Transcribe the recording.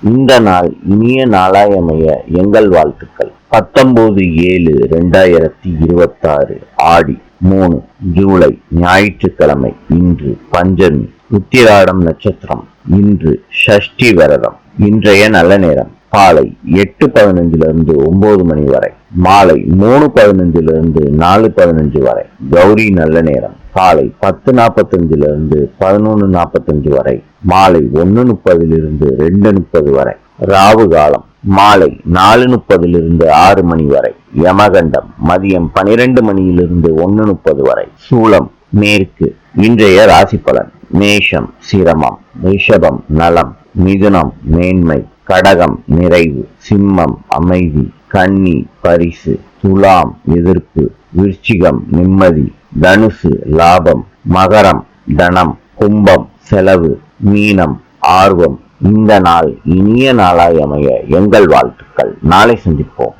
இந்த நாள் இனிய நாளாய் அமைய எங்கள் வாழ்த்துக்கள். 19/7/2026 ஆடி 3 ஜூலை ஞாயிற்றுக்கிழமை. இன்று பஞ்சமி, உத்திராடம் நட்சத்திரம். இன்று ஷஷ்டி விரதம். இன்றைய நல்ல நேரம் காலை 8:15 9 மணி வரை, மாலை 3:15 4:15 வரை. கௌரி நல்ல நேரம் காலை 10:45 11:45 வரை, மாலை 1:30 2:30 வரை. ராவு காலம் மாலை 4:30 6 மணி வரை. யமகண்டம் மதியம் 12 மணியிலிருந்து 1:30 வரை. சூலம் மேற்கு. இன்றைய ராசி பலன்: மேஷம் சிரமம், ரிஷபம் நலம், மிதுனம் மேன்மை, கடகம் நிறைவு, சிம்மம் அமைதி, கன்னி பரிசு, துலாம் எதிர்ப்பு, விருச்சிகம் நிம்மதி, தனுசு லாபம், மகரம் தனம், கும்பம் செலவு, மீனம் ஆர்வம். இந்த நாள் இனிய நாளாய் அமைய எங்கள் வாழ்த்துக்கள். நாளை சந்திப்போம்.